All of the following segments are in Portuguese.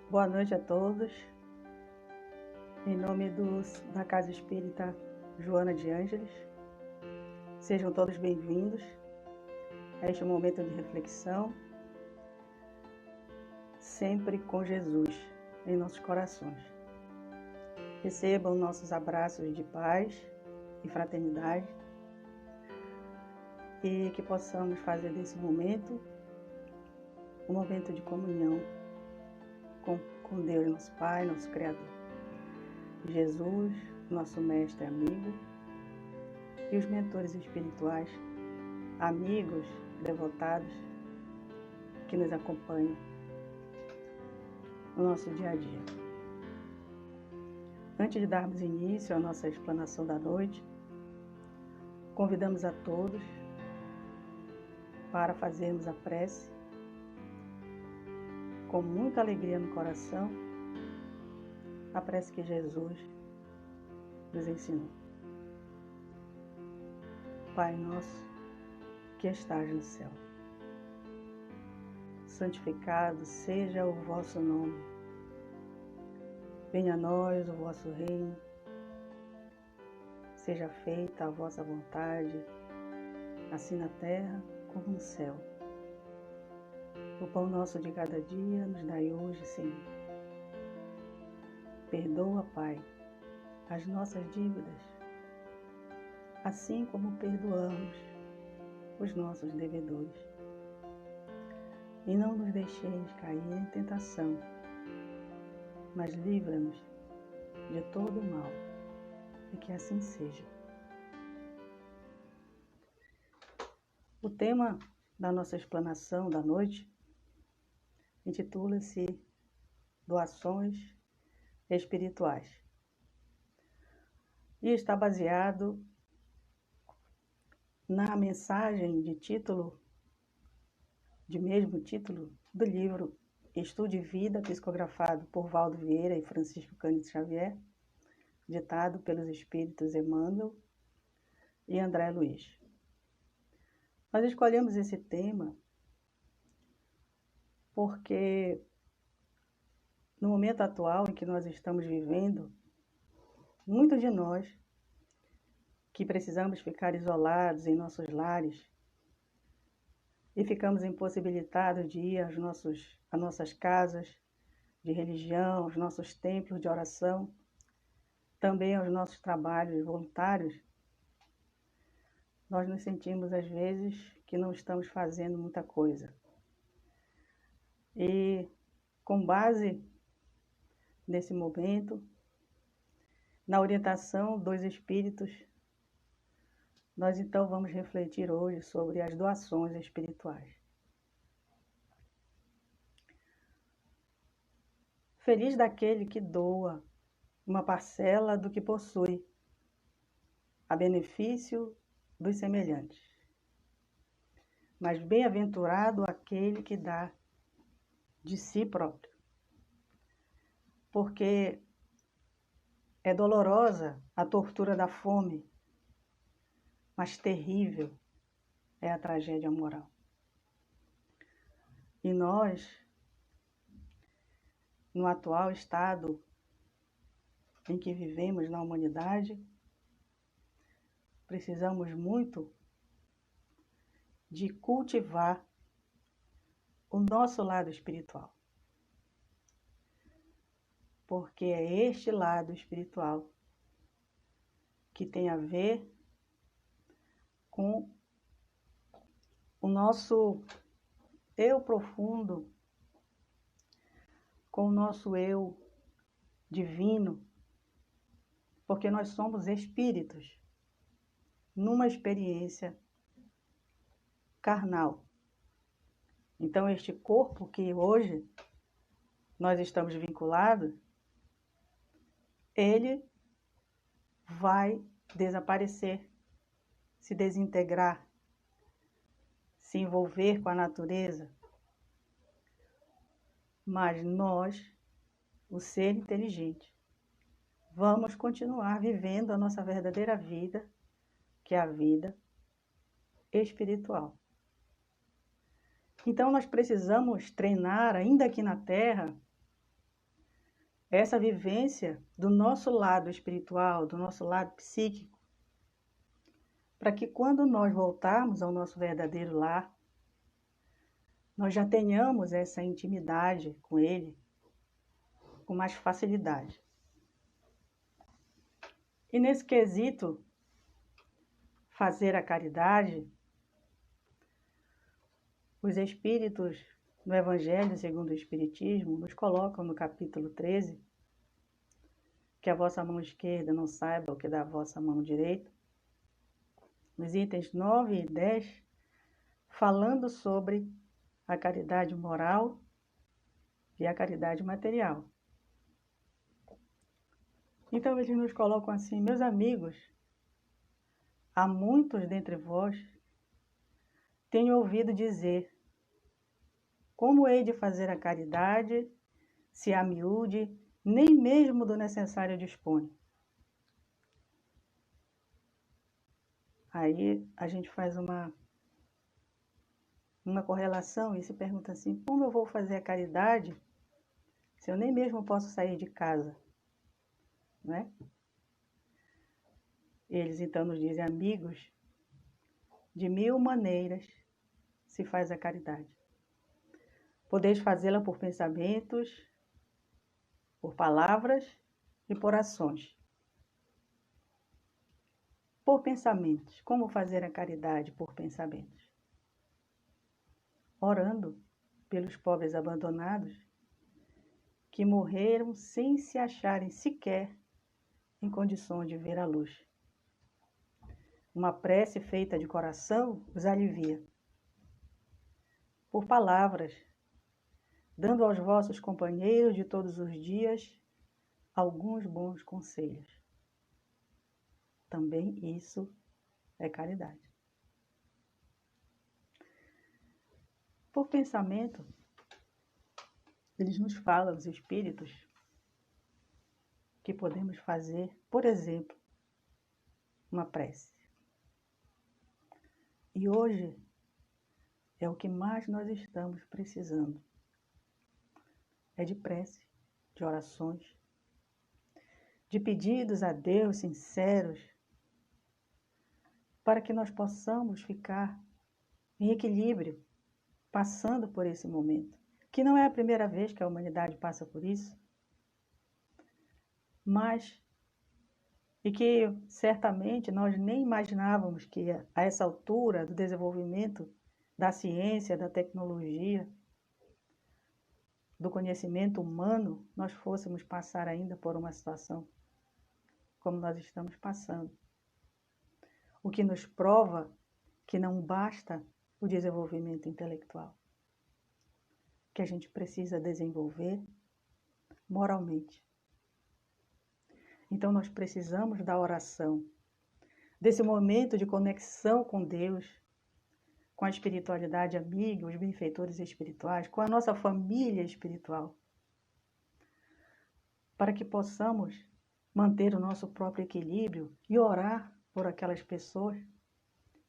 Boa noite a todos. Em nome da Casa Espírita Joana de Ângeles, sejam todos bem-vindos a este momento de reflexão, sempre com Jesus em nossos corações. Recebam nossos abraços de paz e fraternidade e que possamos fazer desse momento um momento de comunhão com Deus, nosso Pai, nosso Criador. Jesus, nosso mestre e amigo, e os mentores espirituais, amigos, devotados, que nos acompanham no nosso dia a dia. Antes de darmos início à nossa explanação da noite, convidamos a todos para fazermos a prece com muita alegria no coração, a prece que Jesus nos ensinou. Pai nosso, que estás no céu, santificado seja o vosso nome. Venha a nós o vosso reino, seja feita a vossa vontade, assim na terra como no céu. O pão nosso de cada dia nos dai hoje, Senhor. Perdoa, Pai, as nossas dívidas, assim como perdoamos os nossos devedores. E não nos deixeis cair em tentação, mas livra-nos de todo o mal, e que assim seja. O tema da nossa explanação da noite intitula-se Doações Espirituais e está baseado na mensagem de mesmo título do livro Estude Vida, psicografado por Valdo Vieira e Francisco Cândido Xavier, ditado pelos espíritos Emmanuel e André Luiz. Nós escolhemos esse tema porque no momento atual em que nós estamos vivendo, muitos de nós que precisamos ficar isolados em nossos lares e ficamos impossibilitados de ir às nossas casas de religião, aos nossos templos de oração, também aos nossos trabalhos voluntários, nós nos sentimos às vezes que não estamos fazendo muita coisa. E com base nesse momento, na orientação dos espíritos, nós então vamos refletir hoje sobre as doações espirituais. Feliz daquele que doa uma parcela do que possui, a benefício dos semelhantes. Mas bem-aventurado aquele que dá de si próprio, porque é dolorosa a tortura da fome, mas terrível é a tragédia moral. E nós, no atual estado em que vivemos na humanidade, precisamos muito de cultivar o nosso lado espiritual. Porque é este lado espiritual que tem a ver com o nosso eu profundo, com o nosso eu divino, porque nós somos espíritos numa experiência carnal. Então, este corpo que hoje nós estamos vinculados, ele vai desaparecer, se desintegrar, se envolver com a natureza. Mas nós, o ser inteligente, vamos continuar vivendo a nossa verdadeira vida, que é a vida espiritual. Então nós precisamos treinar, ainda aqui na Terra, essa vivência do nosso lado espiritual, do nosso lado psíquico, para que quando nós voltarmos ao nosso verdadeiro lar, nós já tenhamos essa intimidade com Ele com mais facilidade. E nesse quesito, fazer a caridade, os Espíritos no Evangelho segundo o Espiritismo nos colocam no capítulo 13, que a vossa mão esquerda não saiba o que da vossa mão direita, nos itens 9 e 10, falando sobre a caridade moral e a caridade material. Então eles nos colocam assim: meus amigos, há muitos dentre vós tenho ouvido dizer: como hei de fazer a caridade, se a miúde nem mesmo do necessário dispõe? Aí a gente faz uma correlação e se pergunta assim: como eu vou fazer a caridade se eu nem mesmo posso sair de casa? Né? Eles então nos dizem: amigos, de 1000 maneiras se faz a caridade. Podeis fazê-la por pensamentos, por palavras e por ações. Por pensamentos. Como fazer a caridade por pensamentos? Orando pelos pobres abandonados que morreram sem se acharem sequer em condições de ver a luz. Uma prece feita de coração os alivia. Por palavras, dando aos vossos companheiros de todos os dias alguns bons conselhos. Também isso é caridade. Por pensamento, eles nos falam, os espíritos, que podemos fazer, por exemplo, uma prece. E hoje é o que mais nós estamos precisando. É de prece, de orações, de pedidos a Deus sinceros, para que nós possamos ficar em equilíbrio, passando por esse momento, que não é a primeira vez que a humanidade passa por isso, mas e que certamente nós nem imaginávamos que a essa altura do desenvolvimento da ciência, da tecnologia, do conhecimento humano, nós fôssemos passar ainda por uma situação como nós estamos passando. O que nos prova que não basta o desenvolvimento intelectual, que a gente precisa desenvolver moralmente. Então nós precisamos da oração, desse momento de conexão com Deus, com a espiritualidade amiga, os benfeitores espirituais, com a nossa família espiritual, para que possamos manter o nosso próprio equilíbrio e orar por aquelas pessoas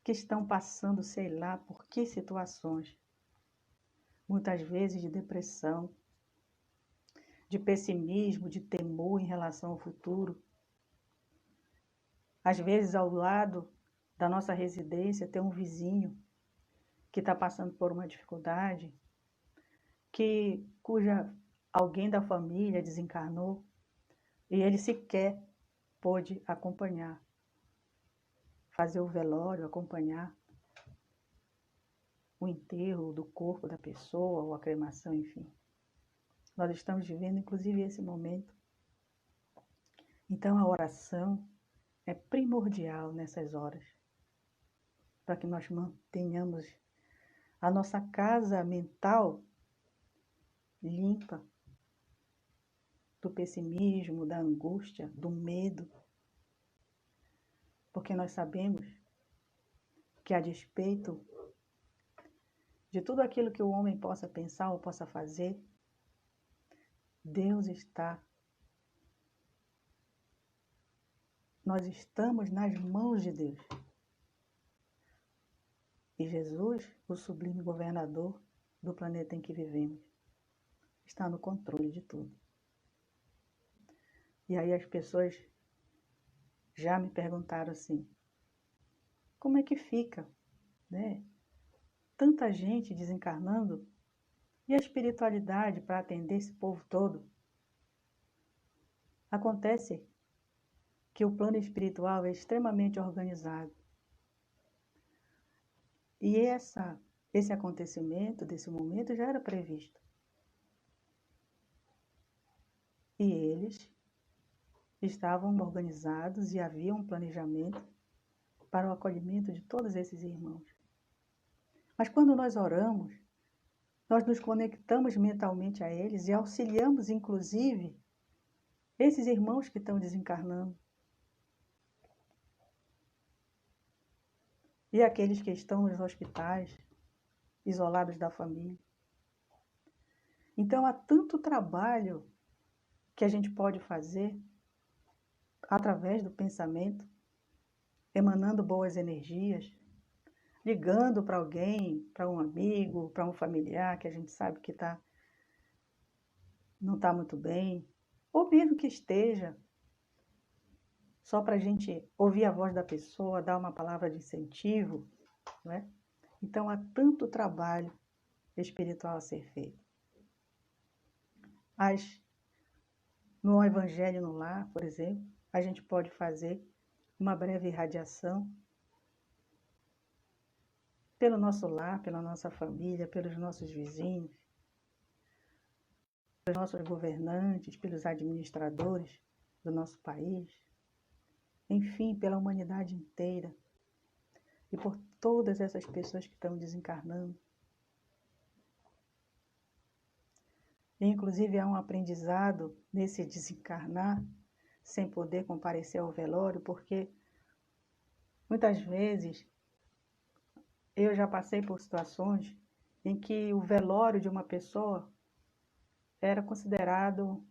que estão passando, sei lá, por que situações, muitas vezes de depressão, de pessimismo, de temor em relação ao futuro. Às vezes, ao lado da nossa residência, tem um vizinho que está passando por uma dificuldade, cuja alguém da família desencarnou e ele sequer pôde acompanhar, fazer o velório, acompanhar o enterro do corpo da pessoa, ou a cremação, enfim. Nós estamos vivendo, inclusive, esse momento. Então, a oração é primordial nessas horas, para que nós mantenhamos a nossa casa mental limpa do pessimismo, da angústia, do medo. Porque nós sabemos que, a despeito de tudo aquilo que o homem possa pensar ou possa fazer, Deus está. Nós estamos nas mãos de Deus. E Jesus, o sublime governador do planeta em que vivemos, está no controle de tudo. E aí as pessoas já me perguntaram assim, como é que fica, né? Tanta gente desencarnando e a espiritualidade para atender esse povo todo. Acontece que o plano espiritual é extremamente organizado. E esse acontecimento, desse momento, já era previsto. E eles estavam organizados e havia um planejamento para o acolhimento de todos esses irmãos. Mas quando nós oramos, nós nos conectamos mentalmente a eles e auxiliamos, inclusive, esses irmãos que estão desencarnando. E aqueles que estão nos hospitais, isolados da família. Então, há tanto trabalho que a gente pode fazer através do pensamento, emanando boas energias, ligando para alguém, para um amigo, para um familiar que a gente sabe que não está muito bem, ou mesmo que esteja, só para a gente ouvir a voz da pessoa, dar uma palavra de incentivo, não é? Então, há tanto trabalho espiritual a ser feito. No Evangelho no Lar, por exemplo, a gente pode fazer uma breve irradiação pelo nosso lar, pela nossa família, pelos nossos vizinhos, pelos nossos governantes, pelos administradores do nosso país, enfim, pela humanidade inteira e por todas essas pessoas que estão desencarnando. E, inclusive, há um aprendizado nesse desencarnar sem poder comparecer ao velório, porque muitas vezes eu já passei por situações em que o velório de uma pessoa era considerado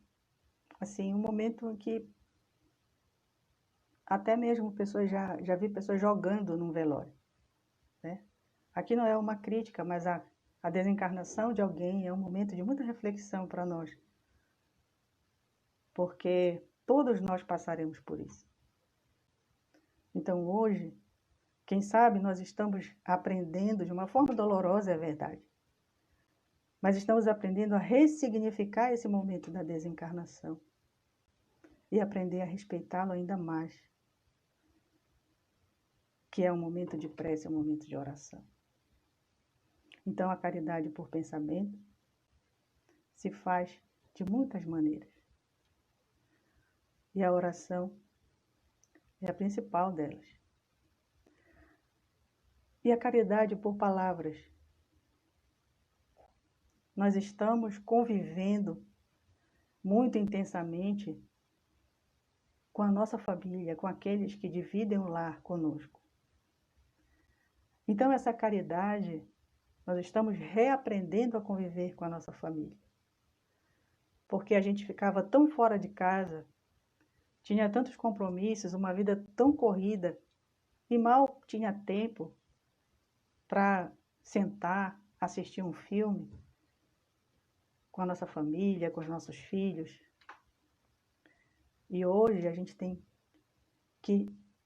assim, um momento em que até mesmo pessoas já vi pessoas jogando num velório, né? Aqui não é uma crítica, mas a desencarnação de alguém é um momento de muita reflexão para nós, porque todos nós passaremos por isso. Então hoje, quem sabe nós estamos aprendendo de uma forma dolorosa, é verdade, mas estamos aprendendo a ressignificar esse momento da desencarnação e aprender a respeitá-lo ainda mais, que é um momento de prece, é um momento de oração. Então, a caridade por pensamento se faz de muitas maneiras. E a oração é a principal delas. E a caridade por palavras. Nós estamos convivendo muito intensamente com a nossa família, com aqueles que dividem o lar conosco. Então, essa caridade, nós estamos reaprendendo a conviver com a nossa família. Porque a gente ficava tão fora de casa, tinha tantos compromissos, uma vida tão corrida, e mal tinha tempo para sentar, assistir um filme com a nossa família, com os nossos filhos. E hoje a gente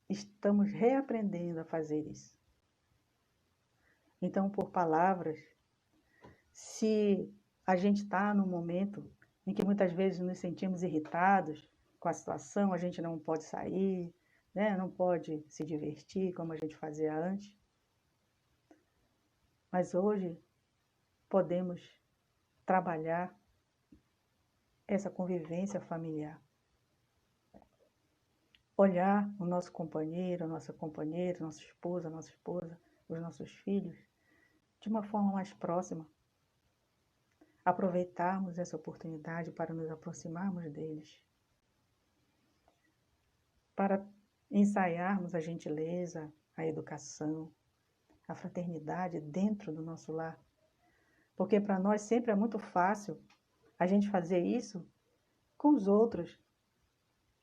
estamos reaprendendo a fazer isso. Então, por palavras, se a gente está num momento em que muitas vezes nos sentimos irritados com a situação, a gente não pode sair, né? Não pode se divertir como a gente fazia antes. Mas hoje podemos trabalhar essa convivência familiar. Olhar o nosso companheiro, a nossa companheira, nossa esposa, os nossos filhos, de uma forma mais próxima. Aproveitarmos essa oportunidade para nos aproximarmos deles. Para ensaiarmos a gentileza, a educação, a fraternidade dentro do nosso lar. Porque para nós sempre é muito fácil a gente fazer isso com os outros.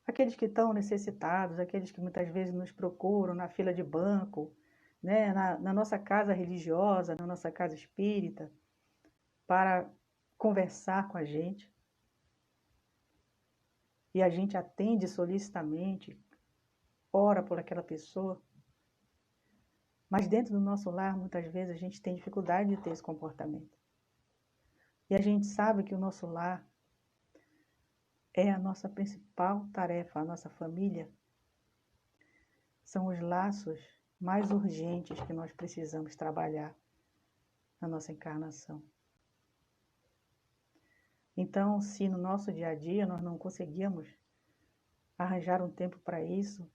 Aqueles que estão necessitados, aqueles que muitas vezes nos procuram na fila de banco, né, na nossa casa religiosa, na nossa casa espírita, para conversar com a gente. e a gente atende solicitamente, ora por aquela pessoa, mas dentro do nosso lar, muitas vezes, a gente tem dificuldade de ter esse comportamento. E a gente sabe que o nosso lar é a nossa principal tarefa, a nossa família. São os laços mais urgentes que nós precisamos trabalhar na nossa encarnação. Então, se no nosso dia a dia nós não conseguimos arranjar um tempo para isso,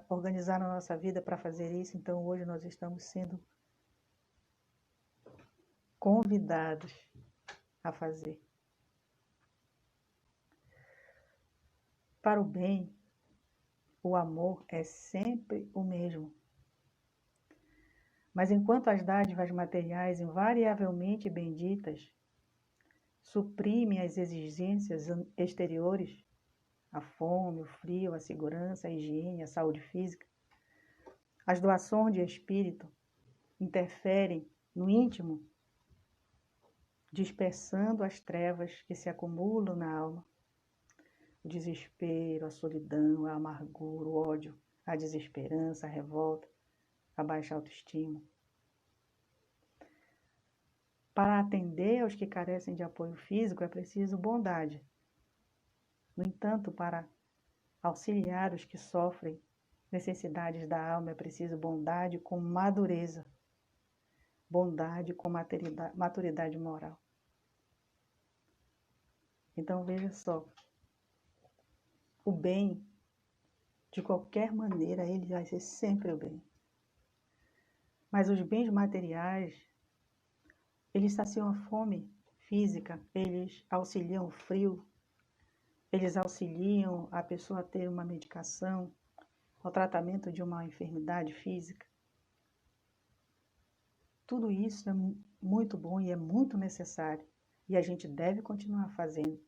organizar a nossa vida para fazer isso, então hoje nós estamos sendo convidados a fazer. Para o bem, o amor é sempre o mesmo. Mas enquanto as dádivas materiais invariavelmente benditas suprimem as exigências exteriores, a fome, o frio, a segurança, a higiene, a saúde física, as doações de espírito interferem no íntimo, dispersando as trevas que se acumulam na alma. O desespero, a solidão, a amargura, o ódio, a desesperança, a revolta, a baixa autoestima. Para atender aos que carecem de apoio físico é preciso bondade. No entanto, para auxiliar os que sofrem necessidades da alma é preciso bondade com madureza, bondade com maturidade moral. Então veja só, o bem, de qualquer maneira, ele vai ser sempre o bem. Mas os bens materiais, eles saciam a fome física, eles auxiliam o frio, eles auxiliam a pessoa a ter uma medicação, ao tratamento de uma enfermidade física. Tudo isso é muito bom e é muito necessário, e a gente deve continuar fazendo.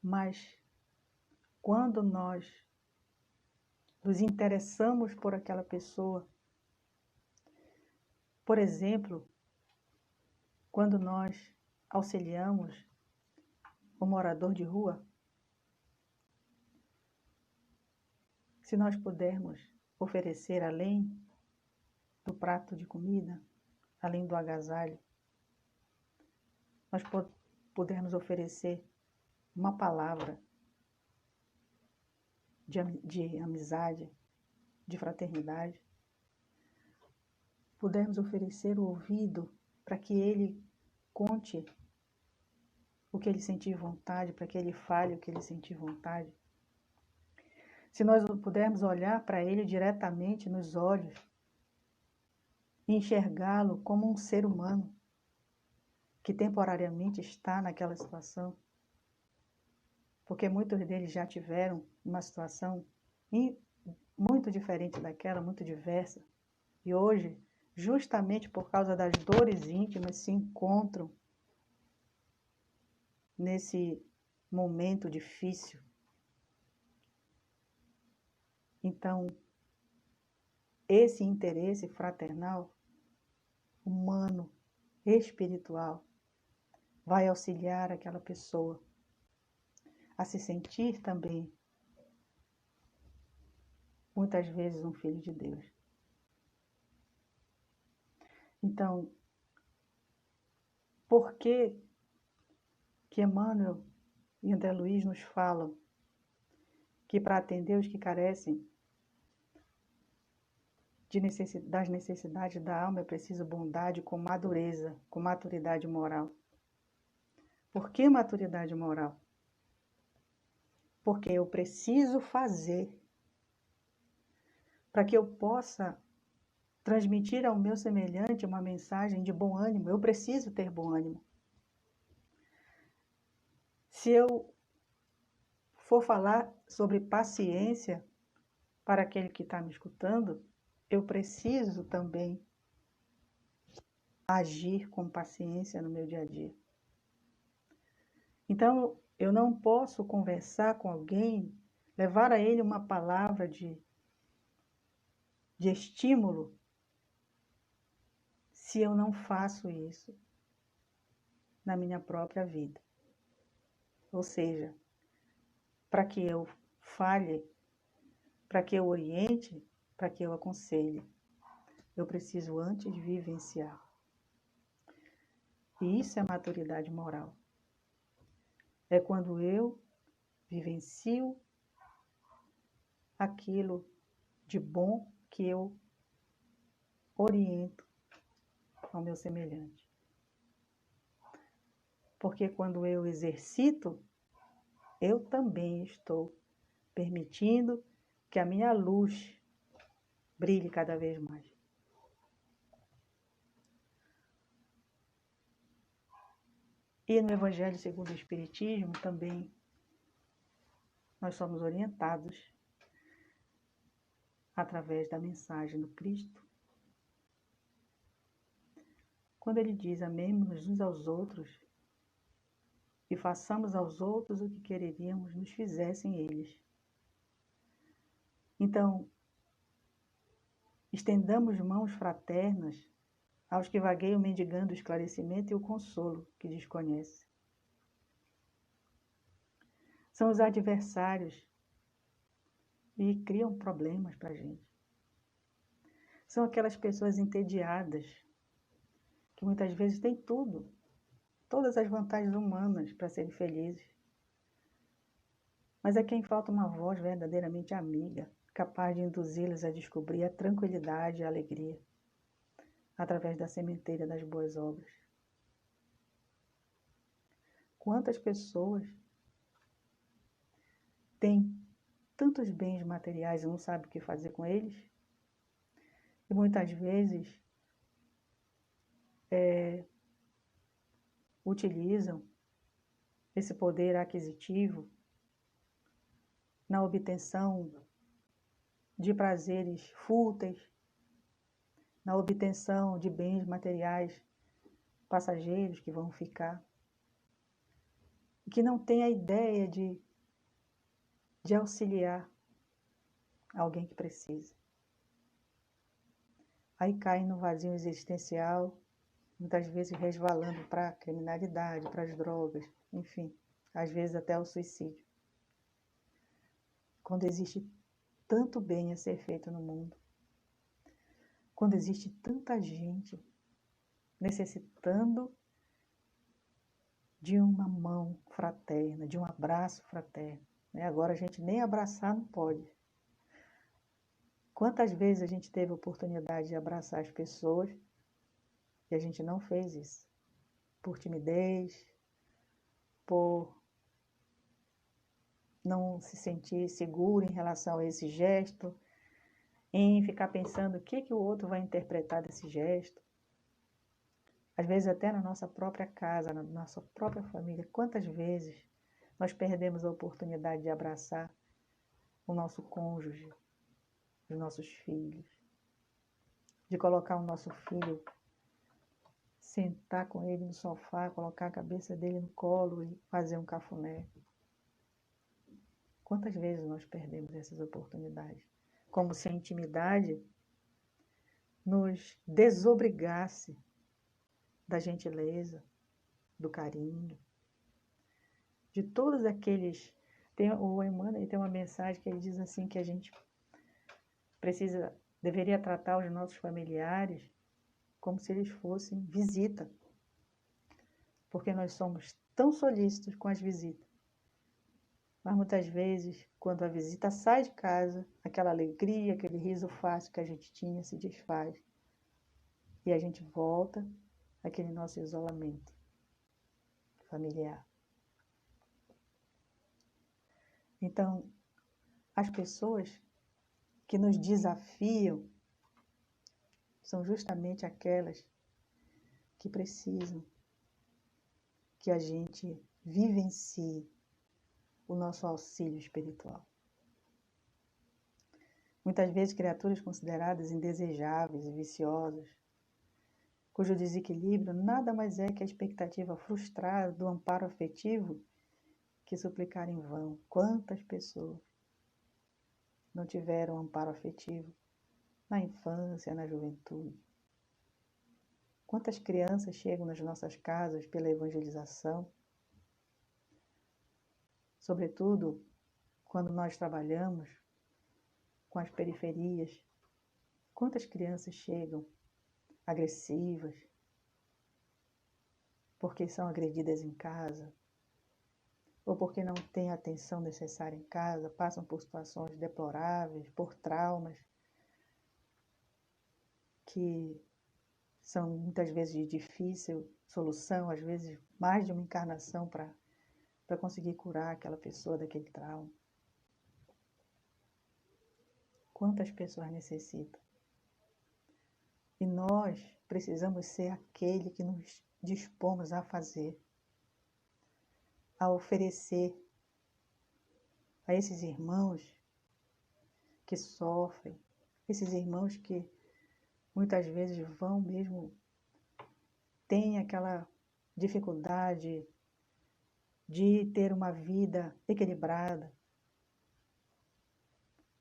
Mas quando nós nos interessamos por aquela pessoa, por exemplo, quando nós auxiliamos o morador de rua, se nós pudermos oferecer além do prato de comida, além do agasalho, nós pudermos oferecer uma palavra de amizade, de fraternidade, pudermos oferecer o ouvido para que ele conte o que ele sentir vontade, para que ele fale o que ele sentir vontade. Se nós pudermos olhar para ele diretamente nos olhos e enxergá-lo como um ser humano que temporariamente está naquela situação, porque muitos deles já tiveram uma situação muito diferente daquela, muito diversa, e hoje, justamente por causa das dores íntimas, se encontram nesse momento difícil. Então, esse interesse fraternal, humano, espiritual, vai auxiliar aquela pessoa a se sentir também, muitas vezes, um filho de Deus. Então, por que Emmanuel e André Luiz nos falam que para atender os que carecem das necessidades da alma é preciso bondade com madureza, com maturidade moral? Por que maturidade moral? Porque eu preciso fazer para que eu possa transmitir ao meu semelhante uma mensagem de bom ânimo. Eu preciso ter bom ânimo. Se eu for falar sobre paciência para aquele que está me escutando, eu preciso também agir com paciência no meu dia a dia. Então, eu não posso conversar com alguém, levar a ele uma palavra de estímulo, se eu não faço isso na minha própria vida. Ou seja, para que eu fale, para que eu oriente, para que eu aconselhe, eu preciso antes vivenciar. E isso é maturidade moral. É quando eu vivencio aquilo de bom que eu oriento ao meu semelhante. Porque quando eu exercito, eu também estou permitindo que a minha luz brilhe cada vez mais. E no Evangelho segundo o Espiritismo também nós somos orientados através da mensagem do Cristo. Quando ele diz: amemos-nos uns aos outros e façamos aos outros o que quereríamos nos fizessem eles. Então, estendamos mãos fraternas aos que vagueiam mendigando o esclarecimento e o consolo que desconhece. São os adversários e criam problemas para a gente. São aquelas pessoas entediadas que muitas vezes têm tudo, todas as vantagens humanas para serem felizes. Mas é quem falta uma voz verdadeiramente amiga, capaz de induzi-los a descobrir a tranquilidade e a alegria através da sementeira das boas obras. Quantas pessoas têm tantos bens materiais e não sabem o que fazer com eles? E muitas vezes utilizam esse poder aquisitivo na obtenção de prazeres fúteis, na obtenção de bens materiais passageiros que vão ficar, e que não tem a ideia de auxiliar alguém que precisa. Aí caem no vazio existencial, muitas vezes resvalando para a criminalidade, para as drogas, enfim, às vezes até o suicídio. Quando existe tanto bem a ser feito no mundo, quando existe tanta gente necessitando de uma mão fraterna, de um abraço fraterno. Agora a gente nem abraçar não pode. Quantas vezes a gente teve a oportunidade de abraçar as pessoas e a gente não fez isso? Por timidez, por não se sentir seguro em relação a esse gesto, em ficar pensando o que o outro vai interpretar desse gesto. Às vezes até na nossa própria casa, na nossa própria família, quantas vezes nós perdemos a oportunidade de abraçar o nosso cônjuge, os nossos filhos, de colocar o nosso filho, sentar com ele no sofá, colocar a cabeça dele no colo e fazer um cafuné. Quantas vezes nós perdemos essas oportunidades? Como se a intimidade nos desobrigasse da gentileza, do carinho, de todos aqueles... O Emmanuel tem uma mensagem que ele diz assim, que a gente deveria tratar os nossos familiares como se eles fossem visita, porque nós somos tão solícitos com as visitas. Mas muitas vezes, quando a visita sai de casa, aquela alegria, aquele riso fácil que a gente tinha se desfaz. E a gente volta àquele nosso isolamento familiar. Então, as pessoas que nos desafiam são justamente aquelas que precisam que a gente vivencie o nosso auxílio espiritual. Muitas vezes, criaturas consideradas indesejáveis e viciosas, cujo desequilíbrio nada mais é que a expectativa frustrada do amparo afetivo que suplicar em vão. Quantas pessoas não tiveram amparo afetivo na infância, na juventude? Quantas crianças chegam nas nossas casas pela evangelização sobretudo quando nós trabalhamos com as periferias. Quantas crianças chegam agressivas, porque são agredidas em casa, ou porque não têm a atenção necessária em casa, passam por situações deploráveis, por traumas, que são muitas vezes de difícil solução, às vezes mais de uma encarnação para conseguir curar aquela pessoa daquele trauma. Quantas pessoas necessitam? E nós precisamos ser aquele que nos dispomos a fazer, a oferecer a esses irmãos que sofrem, esses irmãos que muitas vezes vão mesmo, têm aquela dificuldade de ter uma vida equilibrada.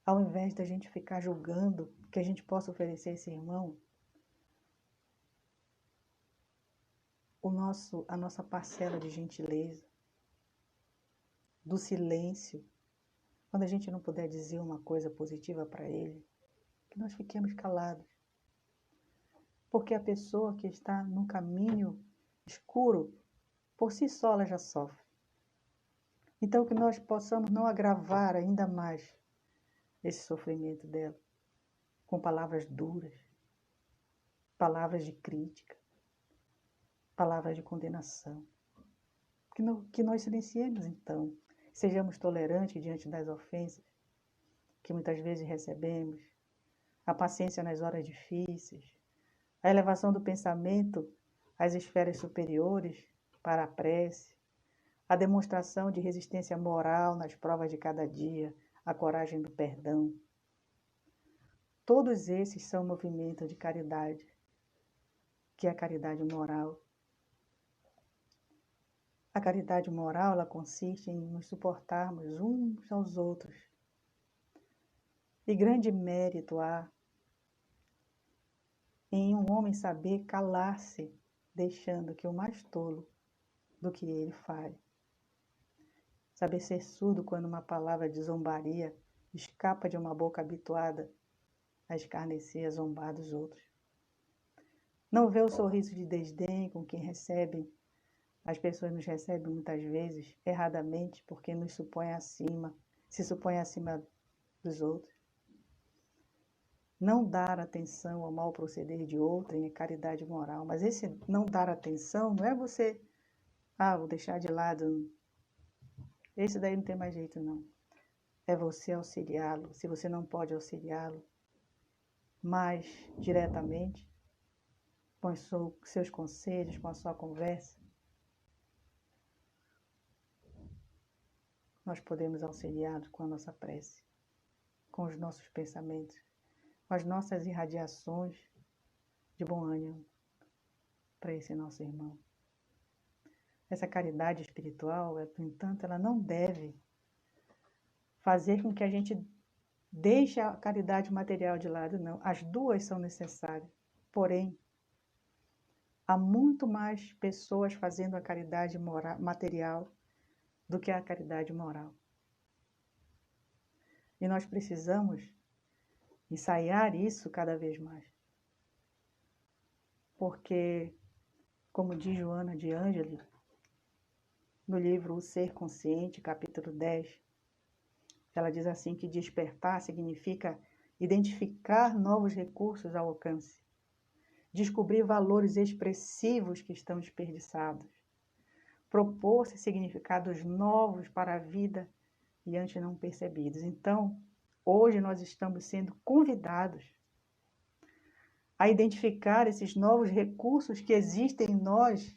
Ao invés da gente ficar julgando, que a gente possa oferecer a esse irmão a nossa parcela de gentileza, do silêncio, quando a gente não puder dizer uma coisa positiva para ele, que nós fiquemos calados. Porque a pessoa que está num caminho escuro, por si só ela já sofre. Então que nós possamos não agravar ainda mais esse sofrimento dela, com palavras duras, palavras de crítica, palavras de condenação. Que nós silenciemos então, sejamos tolerantes diante das ofensas que muitas vezes recebemos, a paciência nas horas difíceis, a elevação do pensamento às esferas superiores para a prece, a demonstração de resistência moral nas provas de cada dia, a coragem do perdão. Todos esses são movimentos de caridade, que é a caridade moral. A caridade moral, ela consiste em nos suportarmos uns aos outros. E grande mérito há em um homem saber calar-se, deixando que o mais tolo do que ele fale. Saber ser surdo quando uma palavra de zombaria escapa de uma boca habituada a escarnecer, a zombar dos outros. Não ver o sorriso de desdém com quem recebem. As pessoas nos recebem muitas vezes erradamente porque nos supõem acima, se supõem acima dos outros. Não dar atenção ao mau proceder de outrem é caridade moral. Mas esse não dar atenção não é você, vou deixar de lado. Esse daí não tem mais jeito não. É você auxiliá-lo, se você não pode auxiliá-lo mais diretamente, com os seus conselhos, com a sua conversa, nós podemos auxiliá-lo com a nossa prece, com os nossos pensamentos, com as nossas irradiações de bom ânimo para esse nosso irmão. Essa caridade espiritual, no entanto, ela não deve fazer com que a gente deixe a caridade material de lado, não. As duas são necessárias. Porém, há muito mais pessoas fazendo a caridade material do que a caridade moral. E nós precisamos ensaiar isso cada vez mais. Porque, como diz Joana de Ângeli, no livro O Ser Consciente, capítulo 10, ela diz assim que despertar significa identificar novos recursos ao alcance, descobrir valores expressivos que estão desperdiçados, propor-se significados novos para a vida e antes não percebidos. Então, hoje nós estamos sendo convidados a identificar esses novos recursos que existem em nós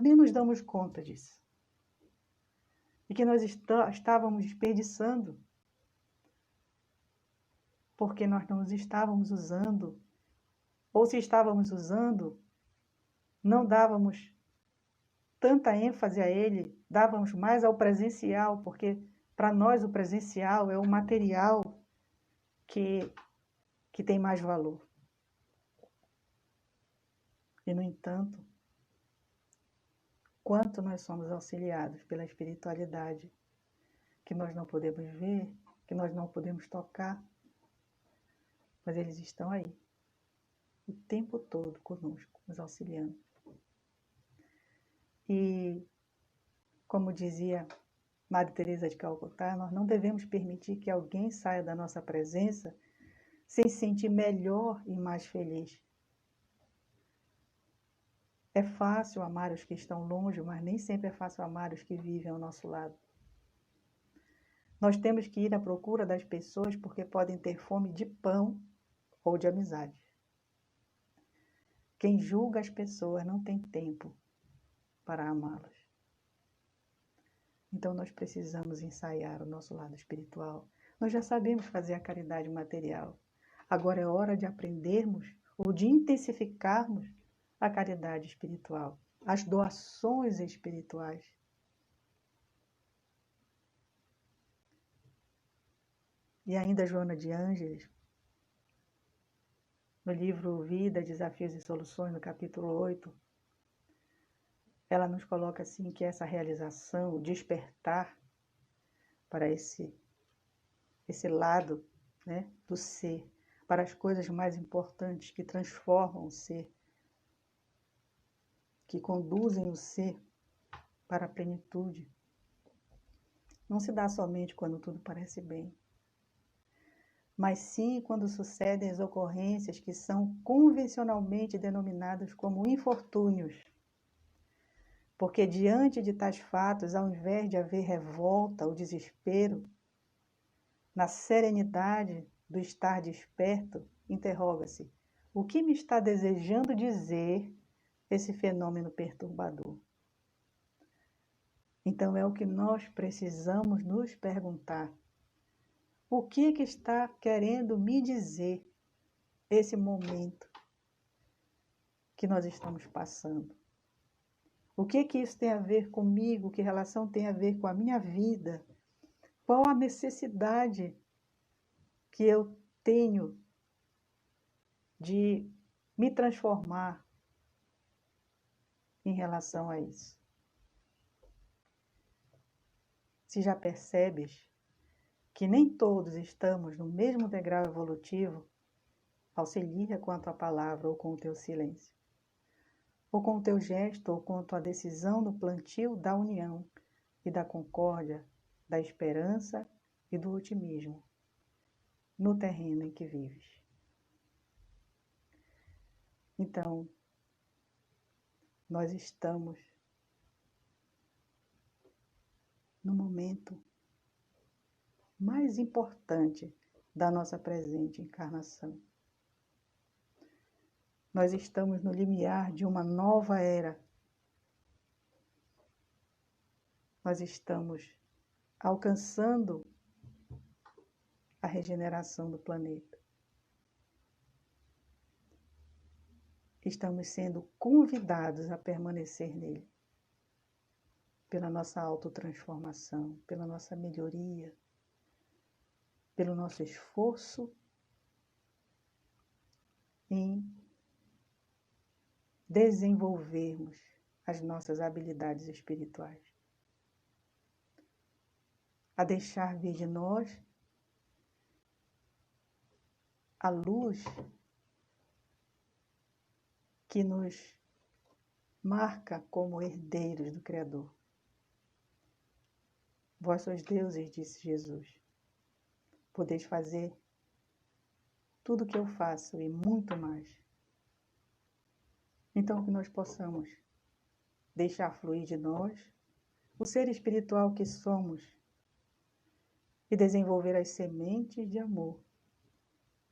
nem nos damos conta disso. E que nós estávamos desperdiçando, porque nós não os estávamos usando, ou se estávamos usando, não dávamos tanta ênfase a ele, dávamos mais ao presencial, porque para nós o presencial é o material que tem mais valor. E, no entanto, quanto nós somos auxiliados pela espiritualidade que nós não podemos ver, que nós não podemos tocar, mas eles estão aí, o tempo todo conosco, nos auxiliando. E, como dizia Madre Teresa de Calcutá, nós não devemos permitir que alguém saia da nossa presença sem se sentir melhor e mais feliz. É fácil amar os que estão longe, mas nem sempre é fácil amar os que vivem ao nosso lado. Nós temos que ir à procura das pessoas porque podem ter fome de pão ou de amizade. Quem julga as pessoas não tem tempo para amá-las. Então nós precisamos ensaiar o nosso lado espiritual. Nós já sabemos fazer a caridade material. Agora é hora de aprendermos ou de intensificarmos a caridade espiritual, as doações espirituais. E ainda Joana de Ângeles, no livro Vida, Desafios e Soluções, no capítulo 8, ela nos coloca assim que essa realização, o despertar para esse lado, né, do ser, para as coisas mais importantes que transformam o ser, que conduzem o ser para a plenitude, não se dá somente quando tudo parece bem, mas sim quando sucedem as ocorrências que são convencionalmente denominadas como infortúnios. Porque diante de tais fatos, ao invés de haver revolta ou desespero, na serenidade do estar desperto, interroga-se: o que me está desejando dizer esse fenômeno perturbador? Então é o que nós precisamos nos perguntar. O que está querendo me dizer esse momento que nós estamos passando? O que isso tem a ver comigo? Que relação tem a ver com a minha vida? Qual a necessidade que eu tenho de me transformar em relação a isso? Se já percebes que nem todos estamos no mesmo degrau evolutivo, auxilia com a tua palavra ou com o teu silêncio, ou com o teu gesto ou com a tua decisão no plantio da união e da concórdia, da esperança e do otimismo no terreno em que vives. Então, nós estamos no momento mais importante da nossa presente encarnação. Nós estamos no limiar de uma nova era. Nós estamos alcançando a regeneração do planeta. Estamos sendo convidados a permanecer nele, pela nossa autotransformação, pela nossa melhoria, pelo nosso esforço em desenvolvermos as nossas habilidades espirituais, a deixar vir de nós a luz que nos marca como herdeiros do Criador. Vós sois deuses, disse Jesus. Podeis fazer tudo o que eu faço e muito mais. Então que nós possamos deixar fluir de nós o ser espiritual que somos e desenvolver as sementes de amor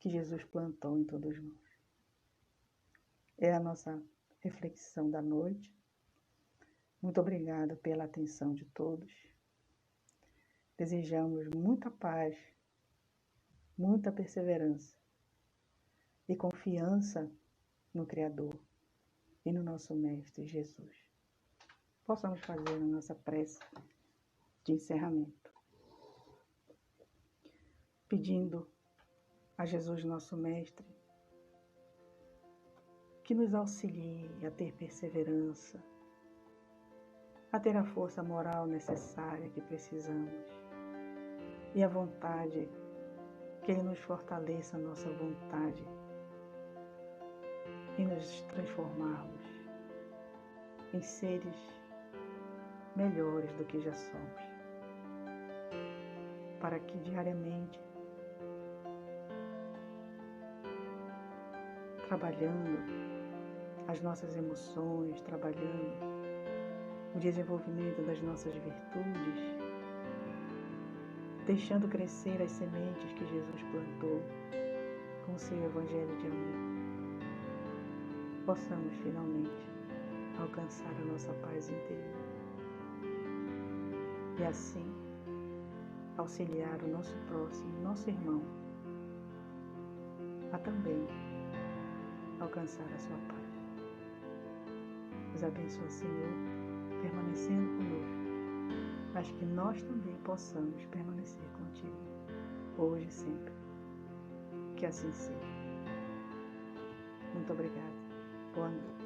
que Jesus plantou em todos nós. É a nossa reflexão da noite. Muito obrigada pela atenção de todos. Desejamos muita paz, muita perseverança e confiança no Criador e no nosso Mestre Jesus. Possamos fazer a nossa prece de encerramento, pedindo a Jesus, nosso Mestre, que nos auxilie a ter perseverança, a ter a força moral necessária que precisamos, e a vontade, que Ele nos fortaleça a nossa vontade e nos transformarmos em seres melhores do que já somos, para que diariamente, trabalhando as nossas emoções, trabalhando o desenvolvimento das nossas virtudes, deixando crescer as sementes que Jesus plantou com o seu Evangelho de amor, possamos finalmente alcançar a nossa paz interior e assim auxiliar o nosso próximo, nosso irmão, a também alcançar a sua paz. Nos abençoa, Senhor, permanecendo conosco, mas que nós também possamos permanecer contigo, hoje e sempre. Que assim seja. Muito obrigada. Boa noite.